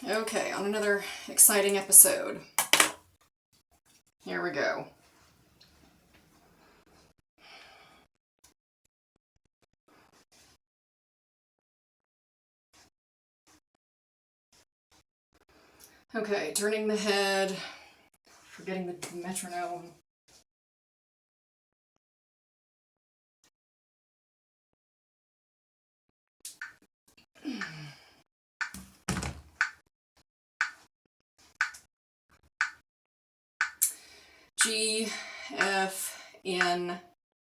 Okay, on another exciting episode. Here we go. Okay, turning the head, forgetting the metronome. G, F, N,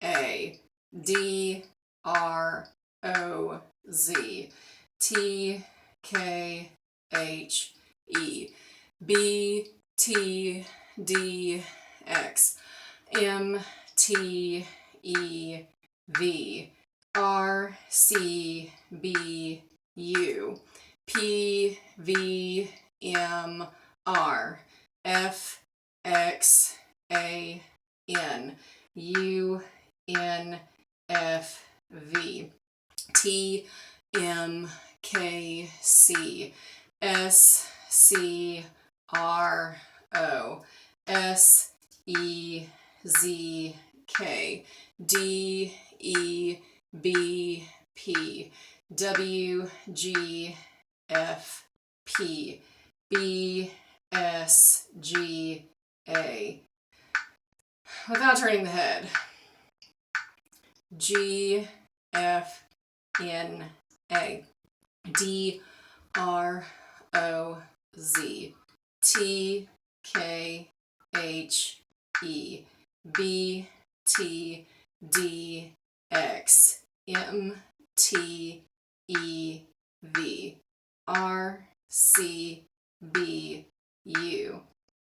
A, D, R, O, Z, T, K, H, E, B, T, D, X, M, T, E, V, R, C, B, U, P, V, M, R, F, X, A, N, U, N, F, V, T, M, K, C, S, C, R, O, S, E, Z, K, D, E, B, P, W, G, F, P, B, S, G, A. Without turning the head. G, F, N, A, D, R, O, Z, T, K, H, E, B, T, D, X, M, T, E, V, R, C, B, U,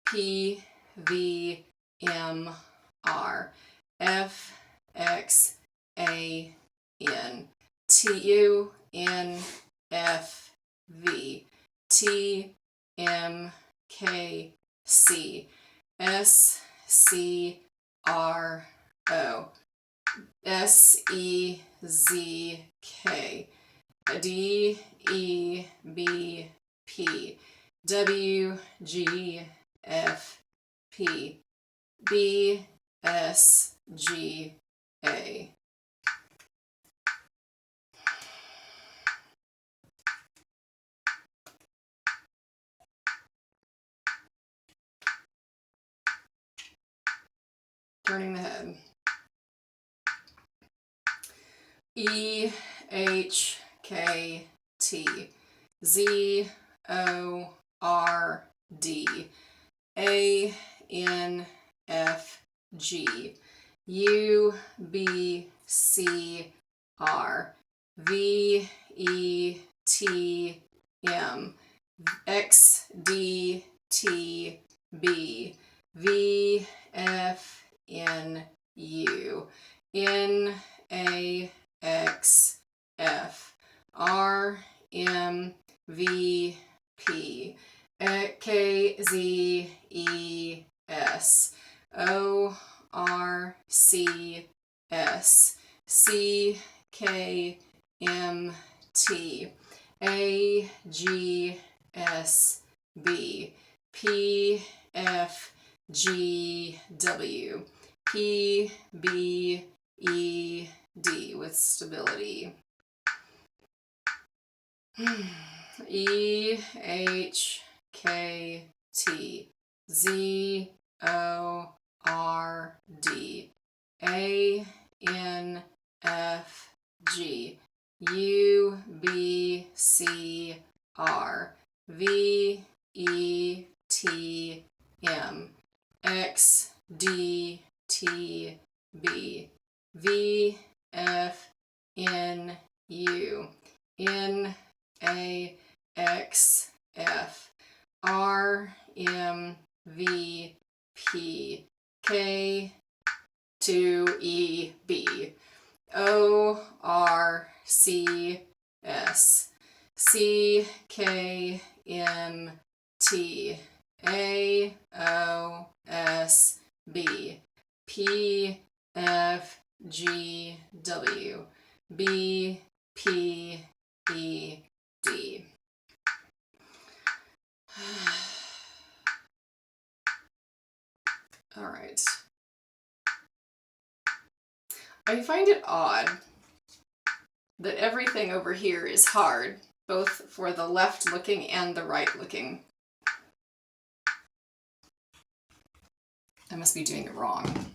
P, V, M, R, F, X, A, N, T, U, N, F, V, T, M, K, C, S, C, R, O, S, E, Z, K, D, E, B, P, W, G, F, P, B, S, G, A. Turning the head. E, H, K, T, Z, O, R, D, A, N, F, G, U, B, C, R, V, E, T, M, X, D, T, B, V, F, N, U, N, A, X, F, R, M, V, P, K, Z, E, S, O, R, C, S, C, K, M, T, A, G, S, B, P, F, G, W, P, B, E, D with stability. E, H, K, T, Z, O, R, D, A, N, F, G, U, B, C, R, V, E, T, M, X, D, T, B, V, F, N, U, N, A, X, F, R, M, V, P, K, 2, E, B, O, R, C, S, C, K, M, T, A, O, S, B, P, F, G, W, B, P, E, D. All right. I find it odd that everything over here is hard, both for the left looking and the right looking. I must be doing it wrong.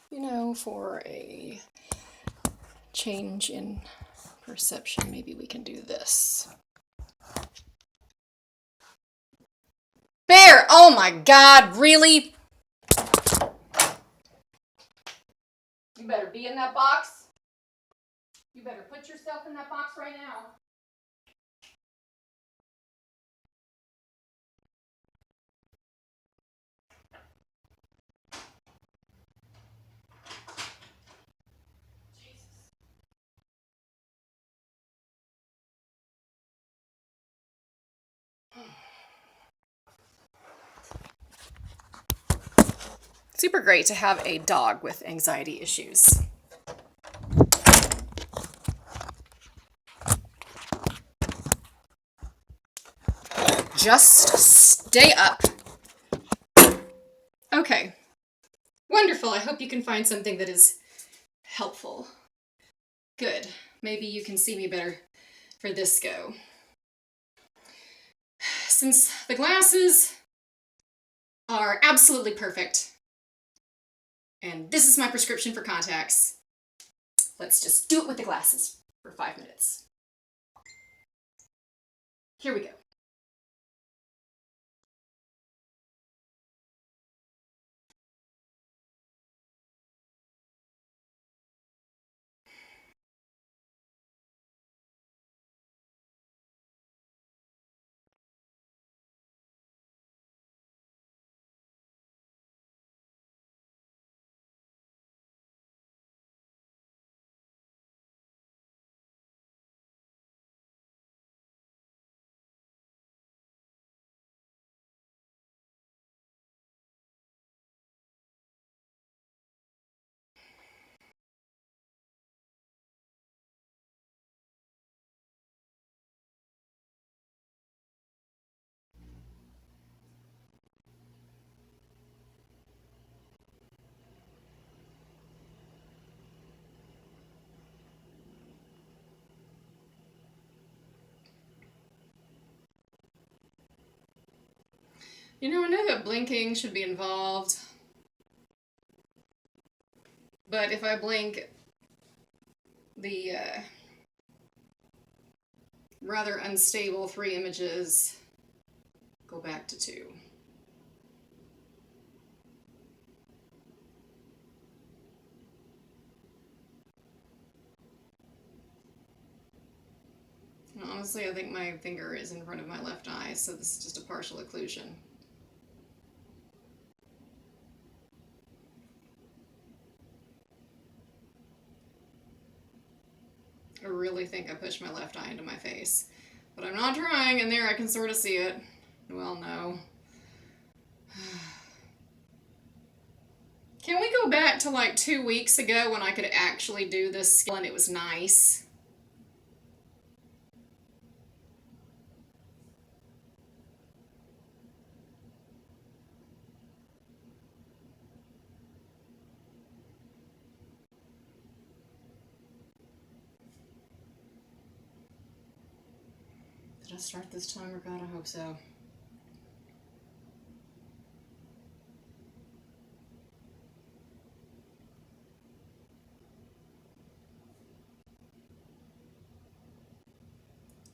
You know, for a change in perception, maybe we can do this. Bear! Oh my God, really? You better be in that box. You better put yourself in that box right now. Super great to have a dog with anxiety issues. Just stay up. Okay. Wonderful. I hope you can find something that is helpful. Good. Maybe you can see me better for this go. Since the glasses are absolutely perfect, and this is my prescription for contacts, let's just do it with the glasses for 5 minutes. Here we go. You know, I know that blinking should be involved, but if I blink, the rather unstable 3 images go back to 2. And honestly, I think my finger is in front of my left eye, so this is just a partial occlusion. I really think I pushed my left eye into my face. But I'm not trying, and there I can sort of see it. Well, no. Can we go back to like 2 weeks ago when I could actually do this skill and it was nice? Did I start this timer? God, I hope so.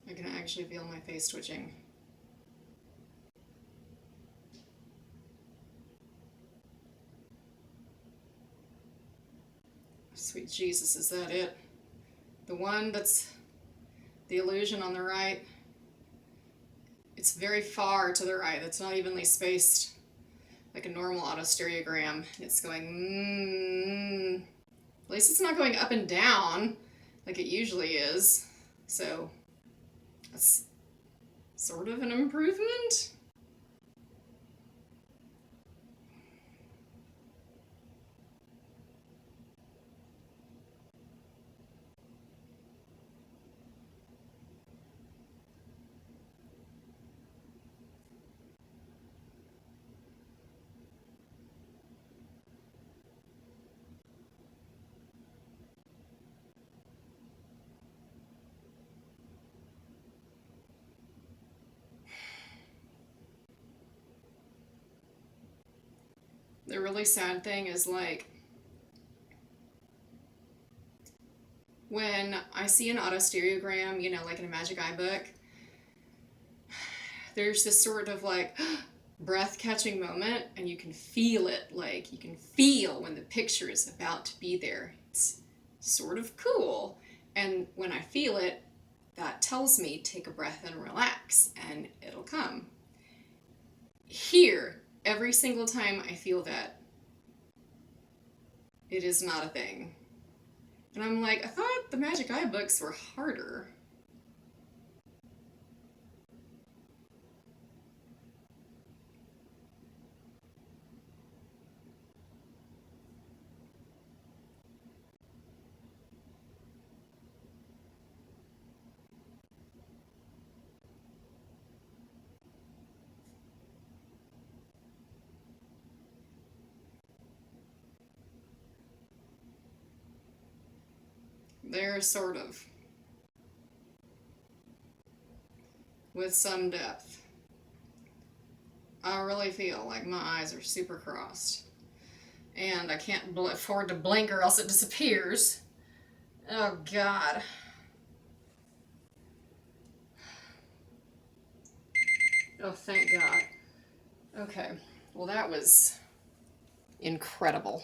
I can actually feel my face twitching. Sweet Jesus, is that it? The one that's the illusion on the right, it's very far to the right. It's not evenly spaced like a normal autostereogram. It's going, At least it's not going up and down. like it usually is. So that's sort of an improvement. The really sad thing is like when I see an autostereogram, you know, like in a Magic Eye book, there's this sort of like breath catching moment, and you can feel it. Like you can feel when the picture is about to be there. It's sort of cool. And when I feel it, that tells me take a breath and relax, and it'll come. Here, every single time I feel that, it is not a thing. And I'm like, I thought the Magic Eye books were harder. They're sort of. With some depth. I really feel like my eyes are super crossed. And I can't afford to blink or else it disappears. Oh, God. Oh, thank God. Okay. Well, that was incredible.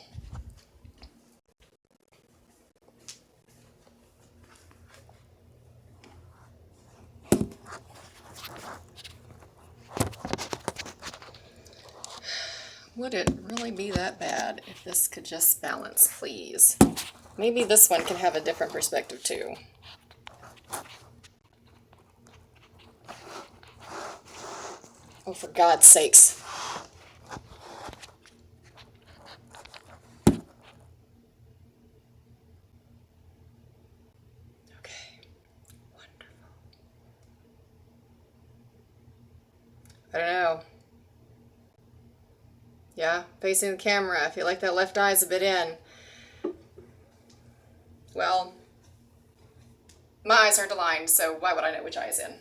Would it really be that bad if this could just balance, please? Maybe this one can have a different perspective, too. Oh, for God's sakes. Okay. Wonderful. I don't know. Yeah, facing the camera. I feel like that left eye is a bit in. Well, my eyes aren't aligned, so why would I know which eye is in?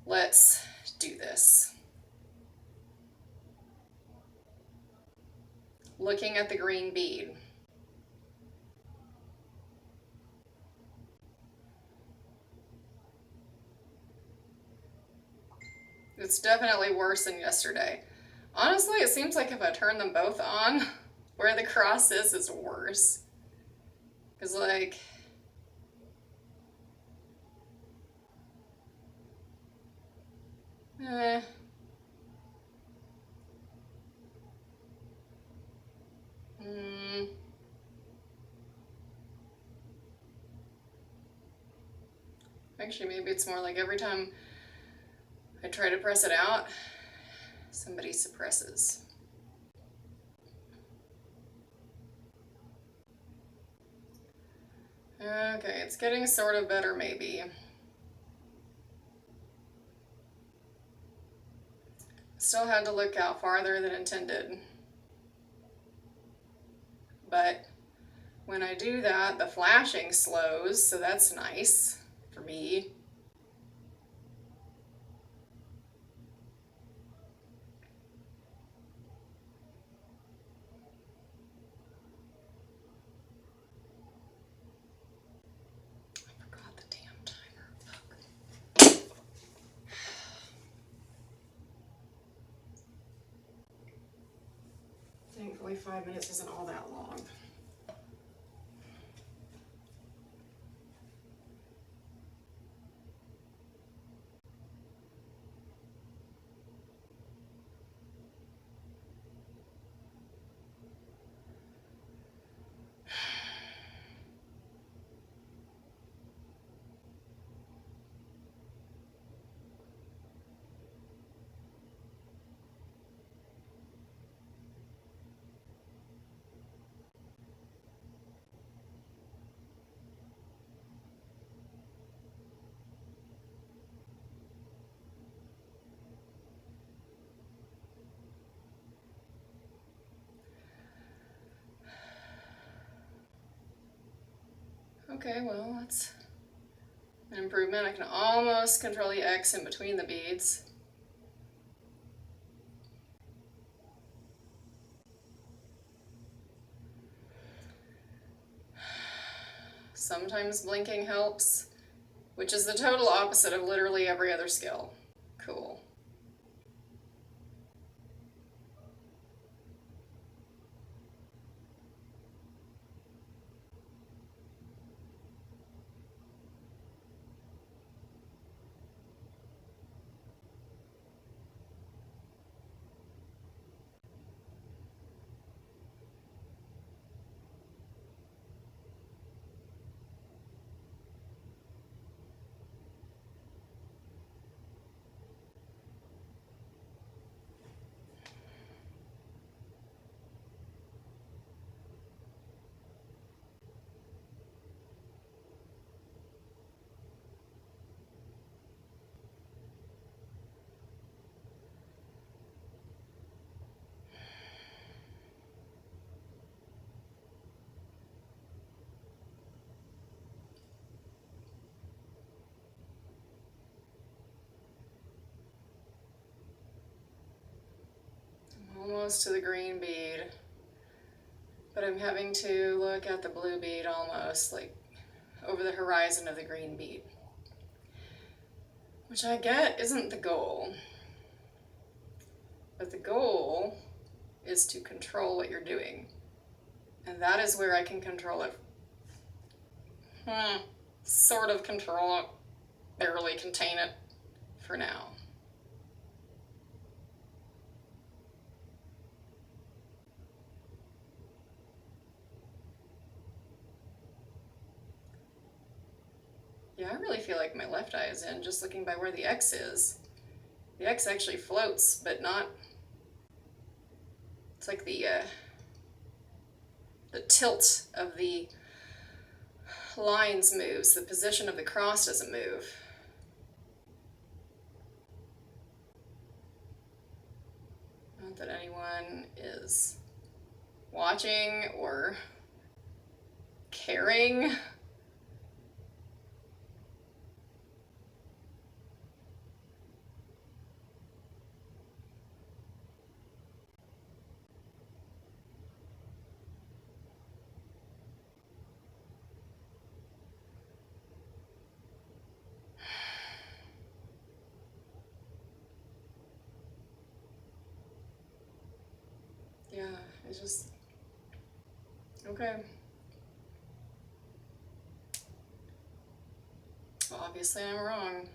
Let's do this. Looking at the green bead. It's definitely worse than yesterday. Honestly, it seems like if I turn them both on, where the cross is worse. Because, like, eh. Actually, maybe it's more like every time I try to press it out, somebody suppresses. Okay, it's getting sort of better, maybe. Still had to look out farther than intended. But when I do that, the flashing slows, so that's nice for me. I forgot the damn timer. Fuck. Thankfully, 5 minutes isn't all that long. Okay, well, that's an improvement. I can almost control the X in between the beads. Sometimes blinking helps, which is the total opposite of literally every other skill. Cool. Almost to the green bead, but I'm having to look at the blue bead almost, like over the horizon of the green bead, which I get isn't the goal, but the goal is to control what you're doing, and that is where I can control it. Sort of control it, barely contain it for now. Yeah, I really feel like my left eye is in, just looking by where the X is. The X actually floats, but not, it's like the tilt of the lines moves, the position of the cross doesn't move. Not that anyone is watching or caring. Yeah, it's just, okay. Well, obviously I'm wrong.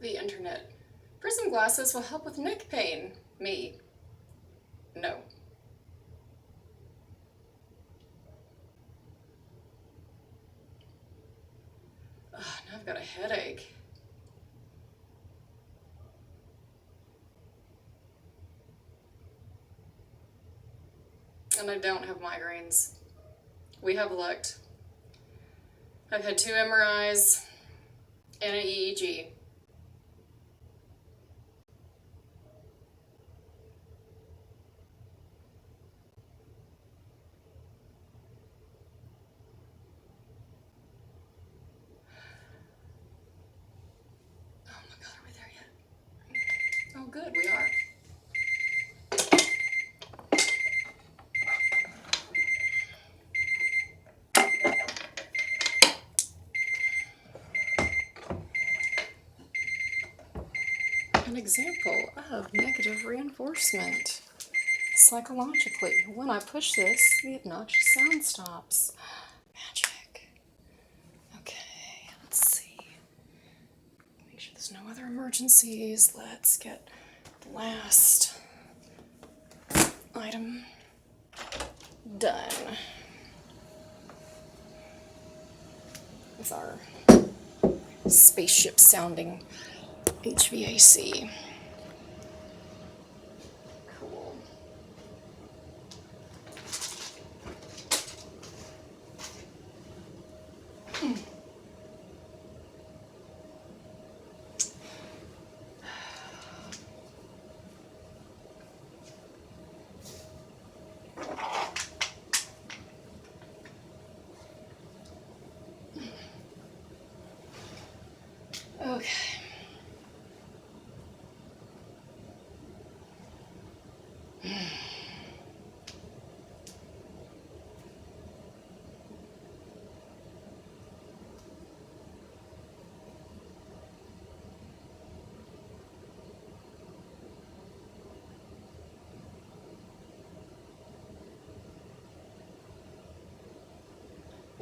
The internet. Prism glasses will help with neck pain. Me. No. Ugh, now I've got a headache. And I don't have migraines. We have looked. I've had 2 MRIs and an EEG. Oh my God, are we there yet? Oh good, we are. An example of negative reinforcement. Psychologically, when I push this, the obnoxious sound stops. Magic. Okay, let's see. Make sure there's no other emergencies. Let's get the last item done with our spaceship sounding HVAC. Cool.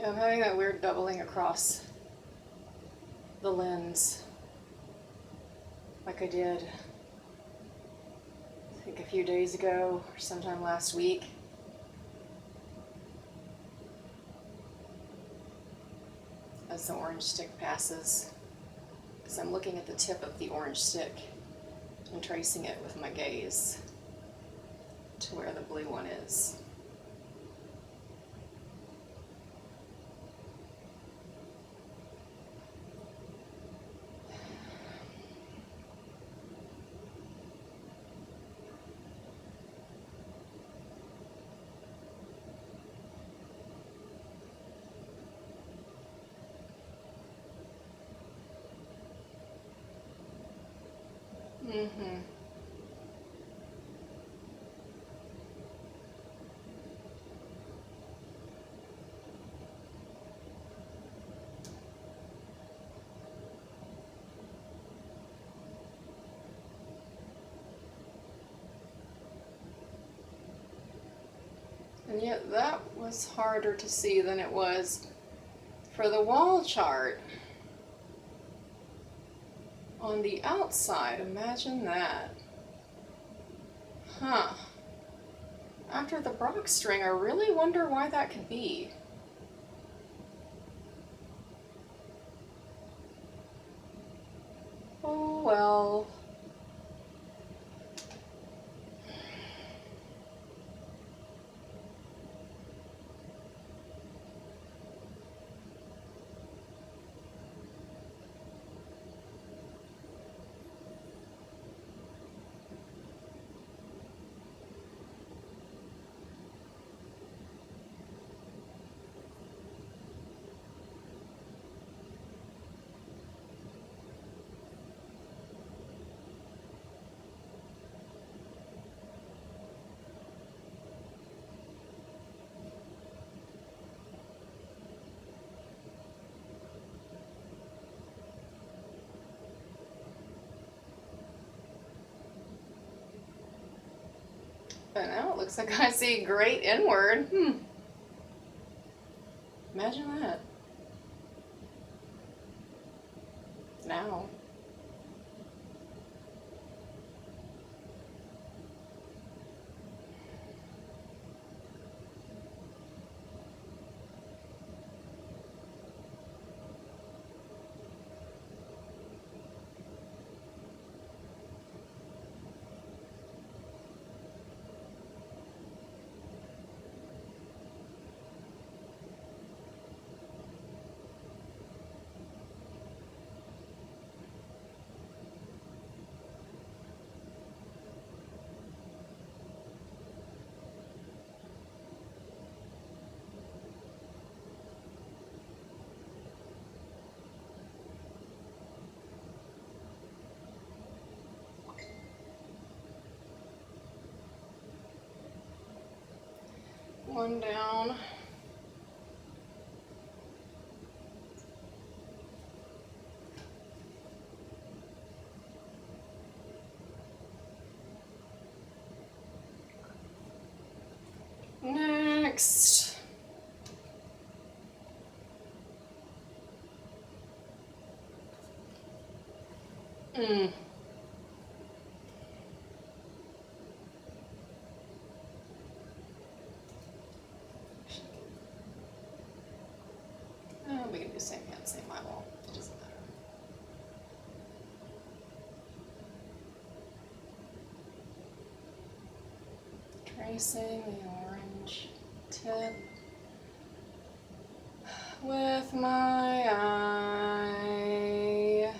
I'm having that weird doubling across the lens like I did, I think a few days ago or sometime last week. As the orange stick passes, because I'm looking at the tip of the orange stick and tracing it with my gaze to where the blue one is. Mm-hmm. And yet that was harder to see than it was for the wall chart on the outside. Imagine that. Huh. After the Brock string, I really wonder why that could be. Oh well. But now it looks like I see great inward. Imagine that. Now. One down. Next. Oh, we can do same hand, same eyeball. It doesn't matter. Tracing the orange tip with my eye.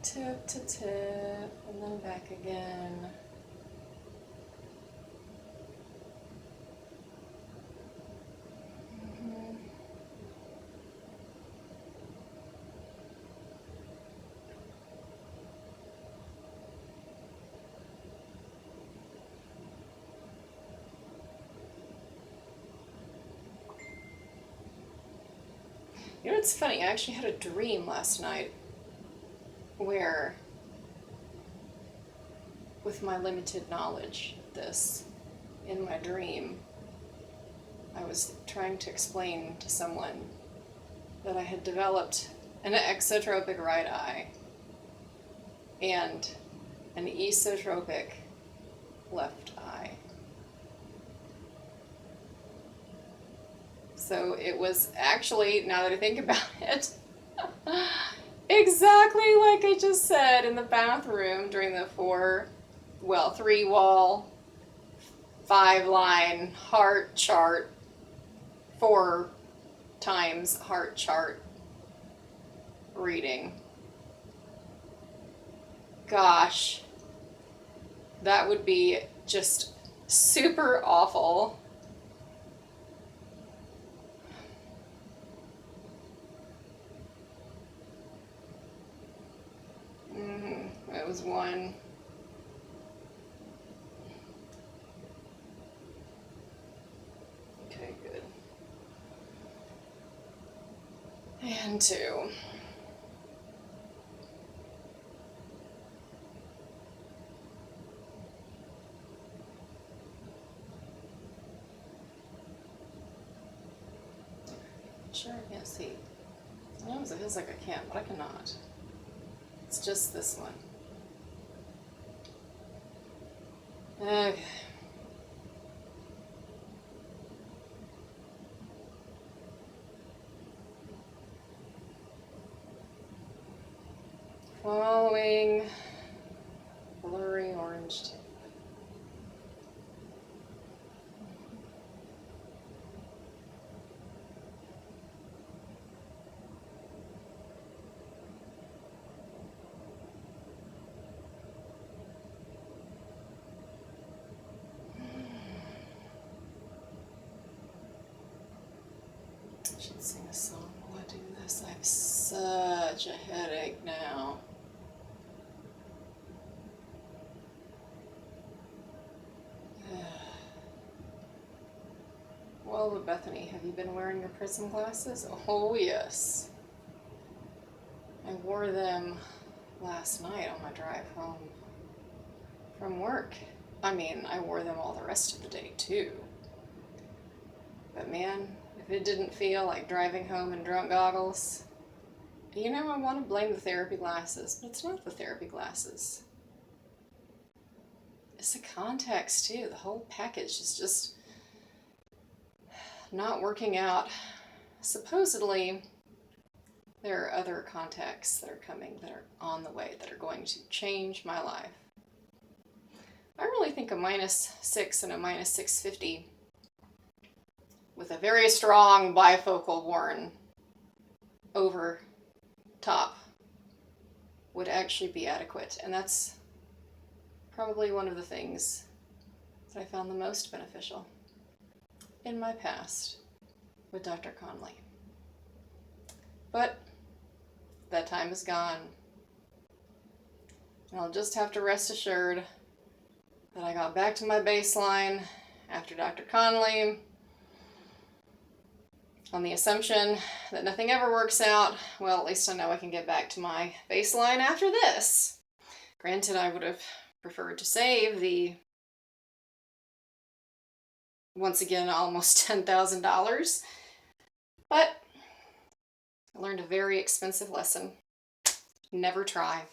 Tip to tip, and then back again. You know what's funny? I actually had a dream last night where, with my limited knowledge of this, in my dream, I was trying to explain to someone that I had developed an exotropic right eye and an esotropic left eye. So it was actually, now that I think about it, exactly like I just said in the bathroom during the 3-wall, 5-line heart chart, 4 times heart chart reading. Gosh, that would be just super awful. It was 1. Okay, good. And 2. Sure, I can't see. Sometimes it feels like I can't, but I cannot. It's just this one. Okay. Following blurry orange tape. I should sing a song while I do this. I have such a headache now. Well, Bethany, have you been wearing your prism glasses? Oh, yes. I wore them last night on my drive home from work. I mean, I wore them all the rest of the day, too. But man, if it didn't feel like driving home in drunk goggles, you know, I want to blame the therapy glasses, but it's not the therapy glasses. It's the contacts, too. The whole package is just not working out. Supposedly, there are other contacts that are coming, that are on the way, that are going to change my life. I really think a -6 and a -650 with a very strong bifocal worn over top would actually be adequate. And that's probably one of the things that I found the most beneficial in my past with Dr. Conley. But that time is gone. And I'll just have to rest assured that I got back to my baseline after Dr. Conley on the assumption that nothing ever works out. Well, at least I know I can get back to my baseline after this. Granted, I would have preferred to save the, once again, almost $10,000. But I learned a very expensive lesson. Never try.